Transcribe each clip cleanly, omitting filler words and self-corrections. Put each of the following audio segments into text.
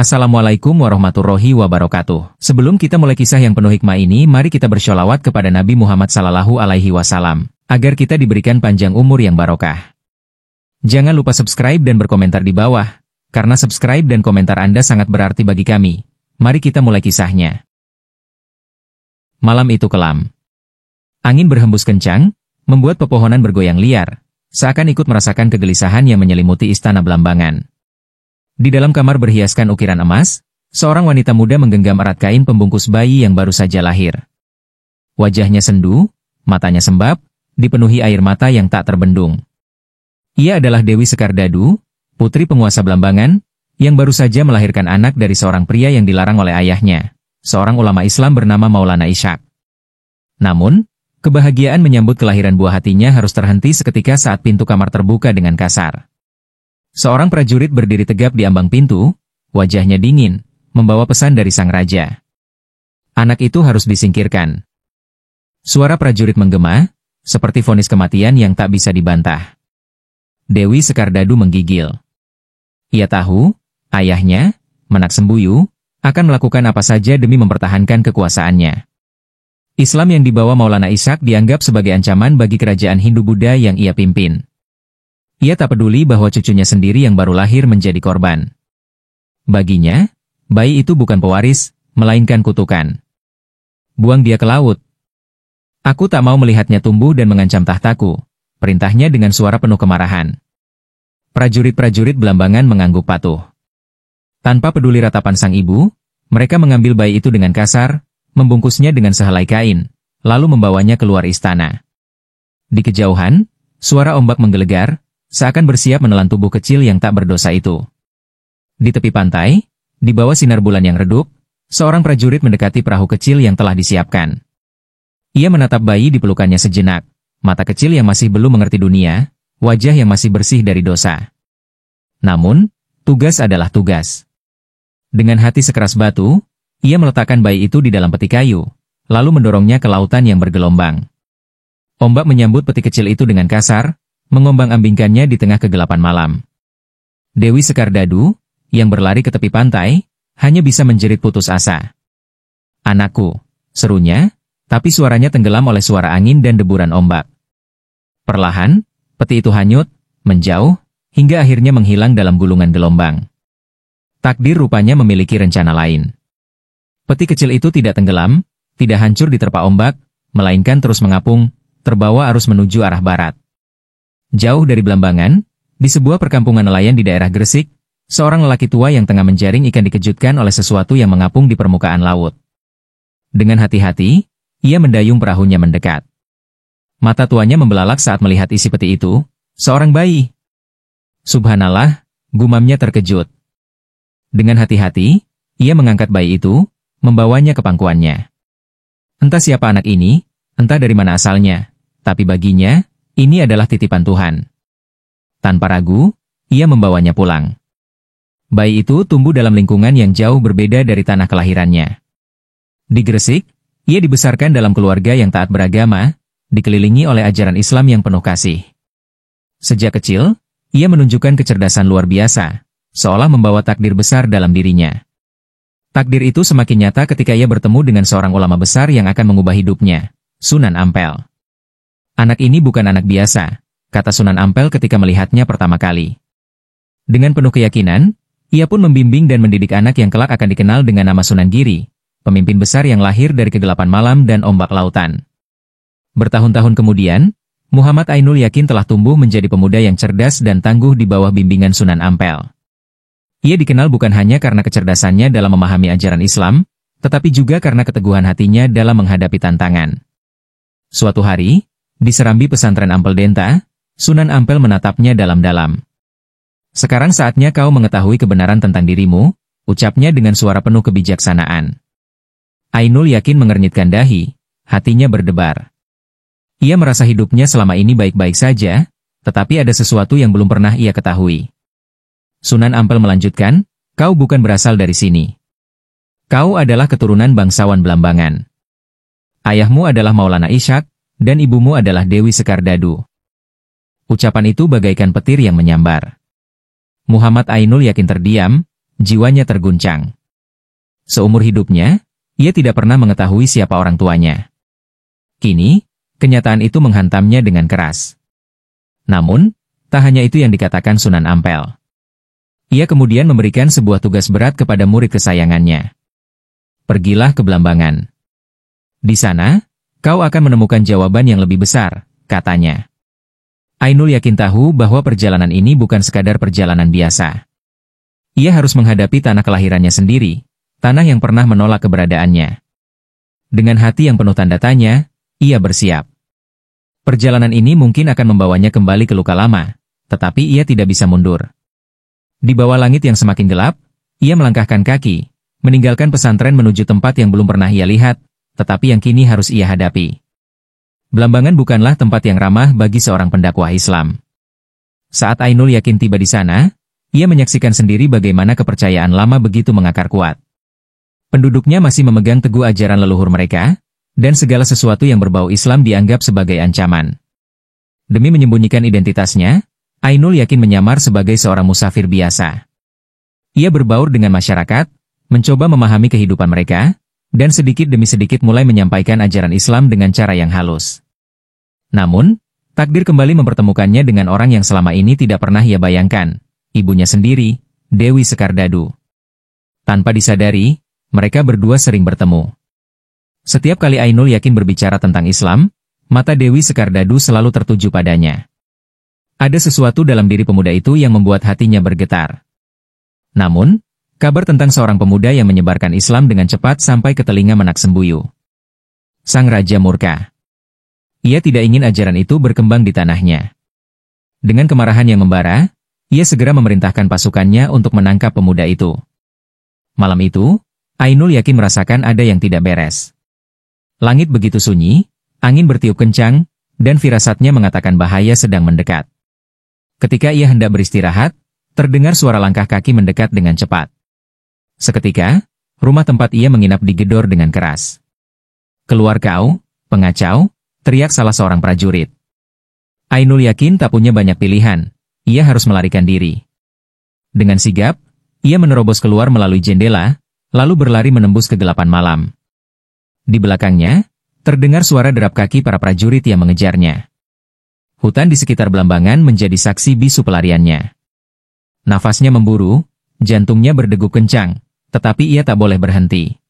Assalamualaikum warahmatullahi wabarakatuh. Sebelum kita mulai kisah yang penuh hikmah ini, mari kita bersholawat kepada Nabi Muhammad SAW, agar kita diberikan panjang umur yang barokah. Jangan lupa subscribe dan berkomentar di bawah, karena subscribe dan komentar Anda sangat berarti bagi kami. Mari kita mulai kisahnya. Malam itu kelam. Angin berhembus kencang, membuat pepohonan bergoyang liar, seakan ikut merasakan kegelisahan yang menyelimuti istana Belambangan. Di dalam kamar berhiaskan ukiran emas, seorang wanita muda menggenggam erat kain pembungkus bayi yang baru saja lahir. Wajahnya sendu, matanya sembab, dipenuhi air mata yang tak terbendung. Ia adalah Dewi Sekar Dadu, putri penguasa Belambangan, yang baru saja melahirkan anak dari seorang pria yang dilarang oleh ayahnya, seorang ulama Islam bernama Maulana Ishaq. Namun, kebahagiaan menyambut kelahiran buah hatinya harus terhenti seketika saat pintu kamar terbuka dengan kasar. Seorang prajurit berdiri tegap di ambang pintu, wajahnya dingin, membawa pesan dari sang raja. Anak itu harus disingkirkan. Suara prajurit menggema, seperti vonis kematian yang tak bisa dibantah. Dewi Sekar Dadu menggigil. Ia tahu, ayahnya, Menak Sembuyu, akan melakukan apa saja demi mempertahankan kekuasaannya. Islam yang dibawa Maulana Ishaq dianggap sebagai ancaman bagi kerajaan Hindu-Buddha yang ia pimpin. Ia tak peduli bahwa cucunya sendiri yang baru lahir menjadi korban. Baginya, bayi itu bukan pewaris, melainkan kutukan. Buang dia ke laut. Aku tak mau melihatnya tumbuh dan mengancam tahtaku, perintahnya dengan suara penuh kemarahan. Prajurit-prajurit Belambangan mengangguk patuh. Tanpa peduli ratapan sang ibu, mereka mengambil bayi itu dengan kasar, membungkusnya dengan sehelai kain, lalu membawanya keluar istana. Di kejauhan, suara ombak menggelegar, seakan bersiap menelan tubuh kecil yang tak berdosa itu. Di tepi pantai, di bawah sinar bulan yang redup, seorang prajurit mendekati perahu kecil yang telah disiapkan. Ia menatap bayi di pelukannya sejenak, mata kecil yang masih belum mengerti dunia, wajah yang masih bersih dari dosa. Namun, tugas adalah tugas. Dengan hati sekeras batu, ia meletakkan bayi itu di dalam peti kayu, lalu mendorongnya ke lautan yang bergelombang. Ombak menyambut peti kecil itu dengan kasar, mengombang-ambingkannya di tengah kegelapan malam. Dewi Sekar Dadu, yang berlari ke tepi pantai, hanya bisa menjerit putus asa. Anakku, serunya, tapi suaranya tenggelam oleh suara angin dan deburan ombak. Perlahan, peti itu hanyut, menjauh, hingga akhirnya menghilang dalam gulungan gelombang. Takdir rupanya memiliki rencana lain. Peti kecil itu tidak tenggelam, tidak hancur diterpa ombak, melainkan terus mengapung, terbawa arus menuju arah barat. Jauh dari Belambangan, di sebuah perkampungan nelayan di daerah Gresik, seorang lelaki tua yang tengah menjaring ikan dikejutkan oleh sesuatu yang mengapung di permukaan laut. Dengan hati-hati, ia mendayung perahunya mendekat. Mata tuanya membelalak saat melihat isi peti itu, seorang bayi. Subhanallah, gumamnya terkejut. Dengan hati-hati, ia mengangkat bayi itu, membawanya ke pangkuannya. Entah siapa anak ini, entah dari mana asalnya, tapi baginya, ini adalah titipan Tuhan. Tanpa ragu, ia membawanya pulang. Bayi itu tumbuh dalam lingkungan yang jauh berbeda dari tanah kelahirannya. Di Gresik, ia dibesarkan dalam keluarga yang taat beragama, dikelilingi oleh ajaran Islam yang penuh kasih. Sejak kecil, ia menunjukkan kecerdasan luar biasa, seolah membawa takdir besar dalam dirinya. Takdir itu semakin nyata ketika ia bertemu dengan seorang ulama besar yang akan mengubah hidupnya, Sunan Ampel. Anak ini bukan anak biasa, kata Sunan Ampel ketika melihatnya pertama kali. Dengan penuh keyakinan, ia pun membimbing dan mendidik anak yang kelak akan dikenal dengan nama Sunan Giri, pemimpin besar yang lahir dari kegelapan malam dan ombak lautan. Bertahun-tahun kemudian, Muhammad Ainul Yakin telah tumbuh menjadi pemuda yang cerdas dan tangguh di bawah bimbingan Sunan Ampel. Ia dikenal bukan hanya karena kecerdasannya dalam memahami ajaran Islam, tetapi juga karena keteguhan hatinya dalam menghadapi tantangan. Suatu hari, di serambi pesantren Ampel Denta, Sunan Ampel menatapnya dalam-dalam. Sekarang saatnya kau mengetahui kebenaran tentang dirimu, ucapnya dengan suara penuh kebijaksanaan. Ainul Yakin mengernyitkan dahi, hatinya berdebar. Ia merasa hidupnya selama ini baik-baik saja, tetapi ada sesuatu yang belum pernah ia ketahui. Sunan Ampel melanjutkan, kau bukan berasal dari sini. Kau adalah keturunan bangsawan Belambangan. Ayahmu adalah Maulana Ishaq, dan ibumu adalah Dewi Sekar Dadu. Ucapan itu bagaikan petir yang menyambar. Muhammad Ainul Yakin terdiam, jiwanya terguncang. Seumur hidupnya, ia tidak pernah mengetahui siapa orang tuanya. Kini, kenyataan itu menghantamnya dengan keras. Namun, tak hanya itu yang dikatakan Sunan Ampel. Ia kemudian memberikan sebuah tugas berat kepada murid kesayangannya. Pergilah ke Blambangan. Di sana, kau akan menemukan jawaban yang lebih besar, katanya. Ainul yakin tahu bahwa perjalanan ini bukan sekadar perjalanan biasa. Ia harus menghadapi tanah kelahirannya sendiri, tanah yang pernah menolak keberadaannya. Dengan hati yang penuh tanda tanya, ia bersiap. Perjalanan ini mungkin akan membawanya kembali ke luka lama, tetapi ia tidak bisa mundur. Di bawah langit yang semakin gelap, ia melangkahkan kaki, meninggalkan pesantren menuju tempat yang belum pernah ia lihat, tetapi yang kini harus ia hadapi. Blambangan bukanlah tempat yang ramah bagi seorang pendakwah Islam. Saat Ainul yakin tiba di sana, ia menyaksikan sendiri bagaimana kepercayaan lama begitu mengakar kuat. Penduduknya masih memegang teguh ajaran leluhur mereka, dan segala sesuatu yang berbau Islam dianggap sebagai ancaman. Demi menyembunyikan identitasnya, Ainul yakin menyamar sebagai seorang musafir biasa. Ia berbaur dengan masyarakat, mencoba memahami kehidupan mereka, dan sedikit demi sedikit mulai menyampaikan ajaran Islam dengan cara yang halus. Namun, takdir kembali mempertemukannya dengan orang yang selama ini tidak pernah ia bayangkan, ibunya sendiri, Dewi Sekardadu. Tanpa disadari, mereka berdua sering bertemu. Setiap kali Ainul yakin berbicara tentang Islam, mata Dewi Sekardadu selalu tertuju padanya. Ada sesuatu dalam diri pemuda itu yang membuat hatinya bergetar. Namun, kabar tentang seorang pemuda yang menyebarkan Islam dengan cepat sampai ke telinga Menak Sembuyu. Sang Raja murka. Ia tidak ingin ajaran itu berkembang di tanahnya. Dengan kemarahan yang membara, ia segera memerintahkan pasukannya untuk menangkap pemuda itu. Malam itu, Ainul yakin merasakan ada yang tidak beres. Langit begitu sunyi, angin bertiup kencang, dan firasatnya mengatakan bahaya sedang mendekat. Ketika ia hendak beristirahat, terdengar suara langkah kaki mendekat dengan cepat. Seketika, rumah tempat ia menginap digedor dengan keras. "Keluar kau, pengacau!" teriak salah seorang prajurit. Ainul yakin tak punya banyak pilihan, ia harus melarikan diri. Dengan sigap, ia menerobos keluar melalui jendela, lalu berlari menembus kegelapan malam. Di belakangnya, terdengar suara derap kaki para prajurit yang mengejarnya. Hutan di sekitar Blambangan menjadi saksi bisu pelariannya. Nafasnya memburu, jantungnya berdegup kencang, tetapi ia tak boleh berhenti.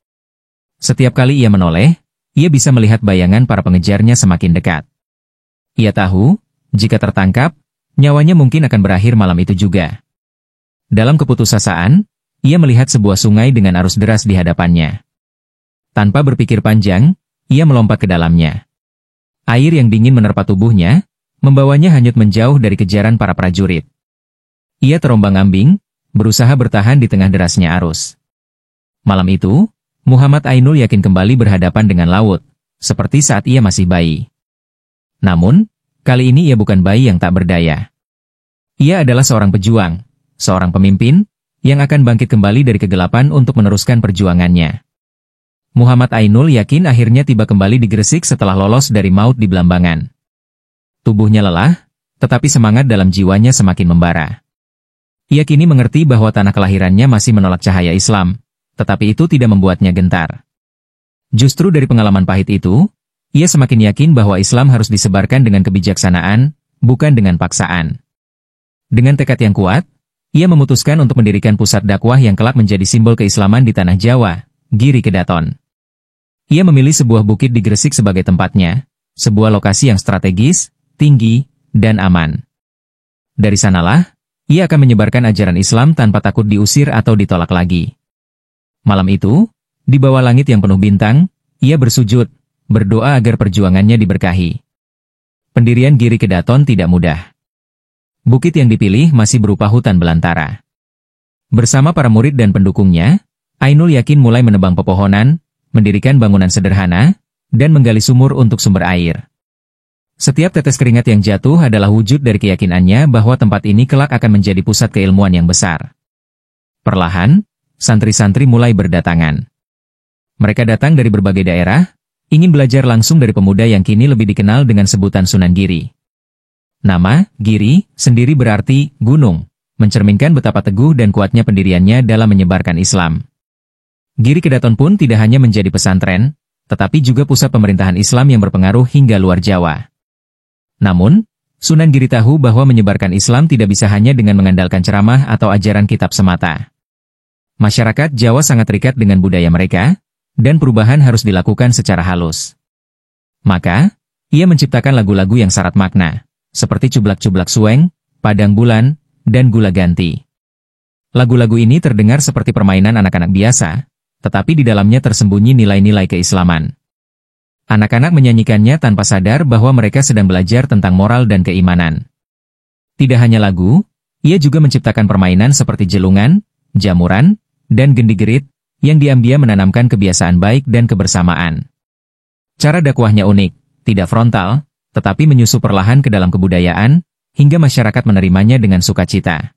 Setiap kali ia menoleh, ia bisa melihat bayangan para pengejarnya semakin dekat. Ia tahu, jika tertangkap, nyawanya mungkin akan berakhir malam itu juga. Dalam keputusasaan, ia melihat sebuah sungai dengan arus deras di hadapannya. Tanpa berpikir panjang, ia melompat ke dalamnya. Air yang dingin menerpa tubuhnya, membawanya hanyut menjauh dari kejaran para prajurit. Ia terombang-ambing, berusaha bertahan di tengah derasnya arus. Malam itu, Muhammad Ainul yakin kembali berhadapan dengan laut, seperti saat ia masih bayi. Namun, kali ini ia bukan bayi yang tak berdaya. Ia adalah seorang pejuang, seorang pemimpin, yang akan bangkit kembali dari kegelapan untuk meneruskan perjuangannya. Muhammad Ainul yakin akhirnya tiba kembali di Gresik setelah lolos dari maut di Blambangan. Tubuhnya lelah, tetapi semangat dalam jiwanya semakin membara. Ia kini mengerti bahwa tanah kelahirannya masih menolak cahaya Islam, tetapi itu tidak membuatnya gentar. Justru dari pengalaman pahit itu, ia semakin yakin bahwa Islam harus disebarkan dengan kebijaksanaan, bukan dengan paksaan. Dengan tekad yang kuat, ia memutuskan untuk mendirikan pusat dakwah yang kelak menjadi simbol keislaman di tanah Jawa, Giri Kedaton. Ia memilih sebuah bukit di Gresik sebagai tempatnya, sebuah lokasi yang strategis, tinggi, dan aman. Dari sanalah, ia akan menyebarkan ajaran Islam tanpa takut diusir atau ditolak lagi. Malam itu, di bawah langit yang penuh bintang, ia bersujud, berdoa agar perjuangannya diberkahi. Pendirian Giri Kedaton tidak mudah. Bukit yang dipilih masih berupa hutan belantara. Bersama para murid dan pendukungnya, Ainul yakin mulai menebang pepohonan, mendirikan bangunan sederhana, dan menggali sumur untuk sumber air. Setiap tetes keringat yang jatuh adalah wujud dari keyakinannya bahwa tempat ini kelak akan menjadi pusat keilmuan yang besar. Perlahan, santri-santri mulai berdatangan. Mereka datang dari berbagai daerah, ingin belajar langsung dari pemuda yang kini lebih dikenal dengan sebutan Sunan Giri. Nama, Giri, sendiri berarti gunung, mencerminkan betapa teguh dan kuatnya pendiriannya dalam menyebarkan Islam. Giri Kedaton pun tidak hanya menjadi pesantren, tetapi juga pusat pemerintahan Islam yang berpengaruh hingga luar Jawa. Namun, Sunan Giri tahu bahwa menyebarkan Islam tidak bisa hanya dengan mengandalkan ceramah atau ajaran kitab semata. Masyarakat Jawa sangat terikat dengan budaya mereka, dan perubahan harus dilakukan secara halus. Maka, ia menciptakan lagu-lagu yang syarat makna, seperti Cublak-Cublak Sueng, Padang Bulan, dan Gula Ganti. Lagu-lagu ini terdengar seperti permainan anak-anak biasa, tetapi di dalamnya tersembunyi nilai-nilai keislaman. Anak-anak menyanyikannya tanpa sadar bahwa mereka sedang belajar tentang moral dan keimanan. Tidak hanya lagu, ia juga menciptakan permainan seperti jelungan, jamuran, dan gendigerit, yang diam-diam menanamkan kebiasaan baik dan kebersamaan. Cara dakwahnya unik, tidak frontal, tetapi menyusup perlahan ke dalam kebudayaan, hingga masyarakat menerimanya dengan sukacita.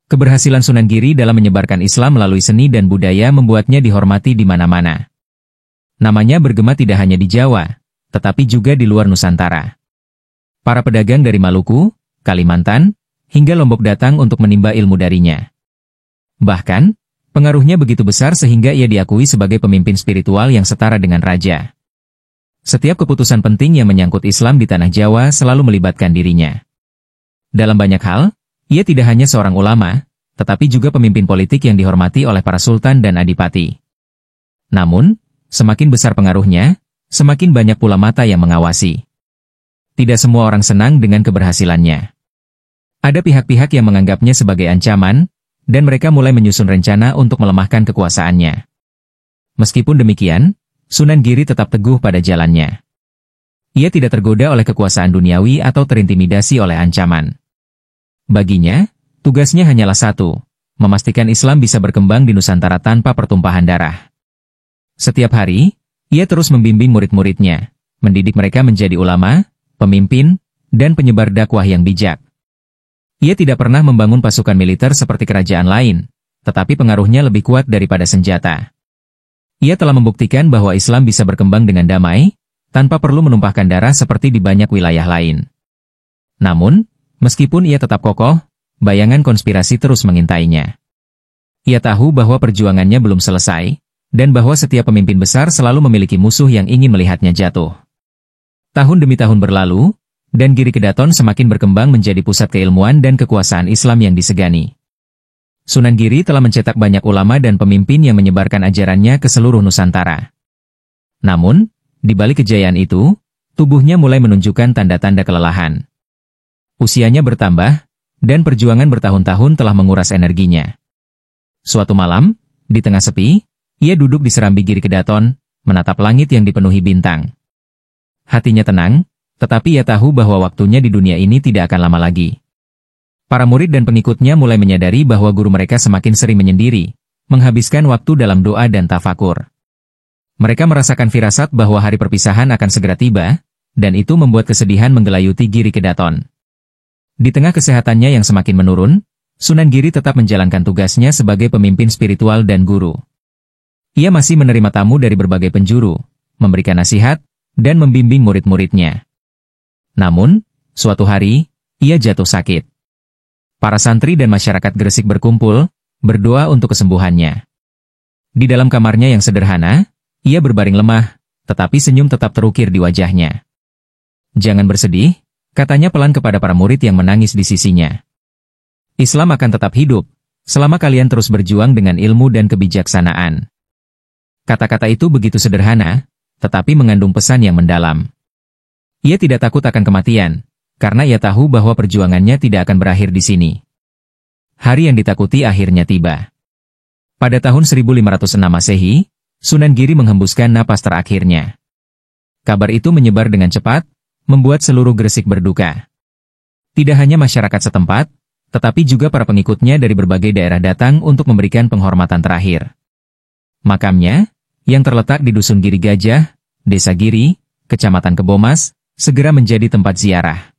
Keberhasilan Sunan Giri dalam menyebarkan Islam melalui seni dan budaya membuatnya dihormati di mana-mana. Namanya bergema tidak hanya di Jawa, tetapi juga di luar Nusantara. Para pedagang dari Maluku, Kalimantan, hingga Lombok datang untuk menimba ilmu darinya. Bahkan, pengaruhnya begitu besar sehingga ia diakui sebagai pemimpin spiritual yang setara dengan raja. Setiap keputusan penting yang menyangkut Islam di tanah Jawa selalu melibatkan dirinya. Dalam banyak hal, ia tidak hanya seorang ulama, tetapi juga pemimpin politik yang dihormati oleh para sultan dan adipati. Namun, semakin besar pengaruhnya, semakin banyak pula mata yang mengawasi. Tidak semua orang senang dengan keberhasilannya. Ada pihak-pihak yang menganggapnya sebagai ancaman, dan mereka mulai menyusun rencana untuk melemahkan kekuasaannya. Meskipun demikian, Sunan Giri tetap teguh pada jalannya. Ia tidak tergoda oleh kekuasaan duniawi atau terintimidasi oleh ancaman. Baginya, tugasnya hanyalah satu, memastikan Islam bisa berkembang di Nusantara tanpa pertumpahan darah. Setiap hari, ia terus membimbing murid-muridnya, mendidik mereka menjadi ulama, pemimpin, dan penyebar dakwah yang bijak. Ia tidak pernah membangun pasukan militer seperti kerajaan lain, tetapi pengaruhnya lebih kuat daripada senjata. Ia telah membuktikan bahwa Islam bisa berkembang dengan damai, tanpa perlu menumpahkan darah seperti di banyak wilayah lain. Namun, meskipun ia tetap kokoh, bayangan konspirasi terus mengintainya. Ia tahu bahwa perjuangannya belum selesai, dan bahwa setiap pemimpin besar selalu memiliki musuh yang ingin melihatnya jatuh. Tahun demi tahun berlalu, dan Giri Kedaton semakin berkembang menjadi pusat keilmuan dan kekuasaan Islam yang disegani. Sunan Giri telah mencetak banyak ulama dan pemimpin yang menyebarkan ajarannya ke seluruh Nusantara. Namun, di balik kejayaan itu, tubuhnya mulai menunjukkan tanda-tanda kelelahan. Usianya bertambah, dan perjuangan bertahun-tahun telah menguras energinya. Suatu malam, di tengah sepi, ia duduk di serambi Giri Kedaton, menatap langit yang dipenuhi bintang. Hatinya tenang, tetapi ia tahu bahwa waktunya di dunia ini tidak akan lama lagi. Para murid dan pengikutnya mulai menyadari bahwa guru mereka semakin sering menyendiri, menghabiskan waktu dalam doa dan tafakur. Mereka merasakan firasat bahwa hari perpisahan akan segera tiba, dan itu membuat kesedihan menggelayuti Giri Kedaton. Di tengah kesehatannya yang semakin menurun, Sunan Giri tetap menjalankan tugasnya sebagai pemimpin spiritual dan guru. Ia masih menerima tamu dari berbagai penjuru, memberikan nasihat, dan membimbing murid-muridnya. Namun, suatu hari, ia jatuh sakit. Para santri dan masyarakat Gresik berkumpul, berdoa untuk kesembuhannya. Di dalam kamarnya yang sederhana, ia berbaring lemah, tetapi senyum tetap terukir di wajahnya. "Jangan bersedih," katanya pelan kepada para murid yang menangis di sisinya. "Islam akan tetap hidup, selama kalian terus berjuang dengan ilmu dan kebijaksanaan." Kata-kata itu begitu sederhana, tetapi mengandung pesan yang mendalam. Ia tidak takut akan kematian, karena ia tahu bahwa perjuangannya tidak akan berakhir di sini. Hari yang ditakuti akhirnya tiba. Pada tahun 1506 Masehi, Sunan Giri menghembuskan napas terakhirnya. Kabar itu menyebar dengan cepat, membuat seluruh Gresik berduka. Tidak hanya masyarakat setempat, tetapi juga para pengikutnya dari berbagai daerah datang untuk memberikan penghormatan terakhir. Makamnya, yang terletak di Dusun Giri Gajah, Desa Giri, Kecamatan Kebomas, segera menjadi tempat ziarah.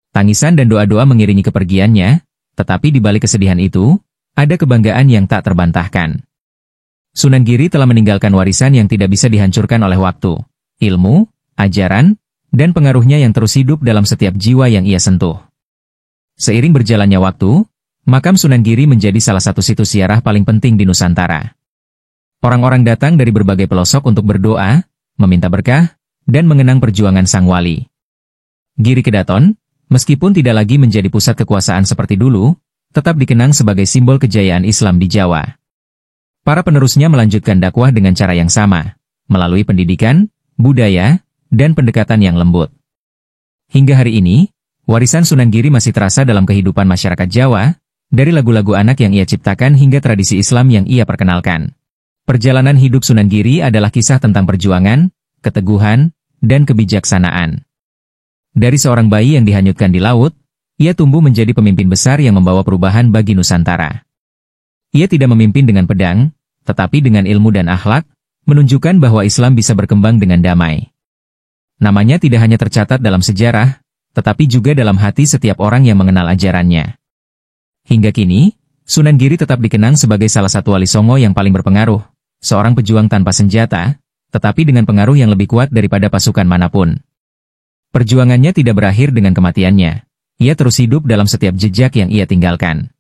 Tangisan dan doa-doa mengiringi kepergiannya, tetapi di balik kesedihan itu, ada kebanggaan yang tak terbantahkan. Sunan Giri telah meninggalkan warisan yang tidak bisa dihancurkan oleh waktu, ilmu, ajaran, dan pengaruhnya yang terus hidup dalam setiap jiwa yang ia sentuh. Seiring berjalannya waktu, Makam Sunan Giri menjadi salah satu situs ziarah paling penting di Nusantara. Orang-orang datang dari berbagai pelosok untuk berdoa, meminta berkah, dan mengenang perjuangan sang wali. Giri Kedaton, meskipun tidak lagi menjadi pusat kekuasaan seperti dulu, tetap dikenang sebagai simbol kejayaan Islam di Jawa. Para penerusnya melanjutkan dakwah dengan cara yang sama, melalui pendidikan, budaya, dan pendekatan yang lembut. Hingga hari ini, warisan Sunan Giri masih terasa dalam kehidupan masyarakat Jawa, dari lagu-lagu anak yang ia ciptakan hingga tradisi Islam yang ia perkenalkan. Perjalanan hidup Sunan Giri adalah kisah tentang perjuangan, keteguhan, dan kebijaksanaan. Dari seorang bayi yang dihanyutkan di laut, ia tumbuh menjadi pemimpin besar yang membawa perubahan bagi Nusantara. Ia tidak memimpin dengan pedang, tetapi dengan ilmu dan akhlak, menunjukkan bahwa Islam bisa berkembang dengan damai. Namanya tidak hanya tercatat dalam sejarah, tetapi juga dalam hati setiap orang yang mengenal ajarannya. Hingga kini, Sunan Giri tetap dikenang sebagai salah satu wali songo yang paling berpengaruh, seorang pejuang tanpa senjata, tetapi dengan pengaruh yang lebih kuat daripada pasukan manapun. Perjuangannya tidak berakhir dengan kematiannya. Ia terus hidup dalam setiap jejak yang ia tinggalkan.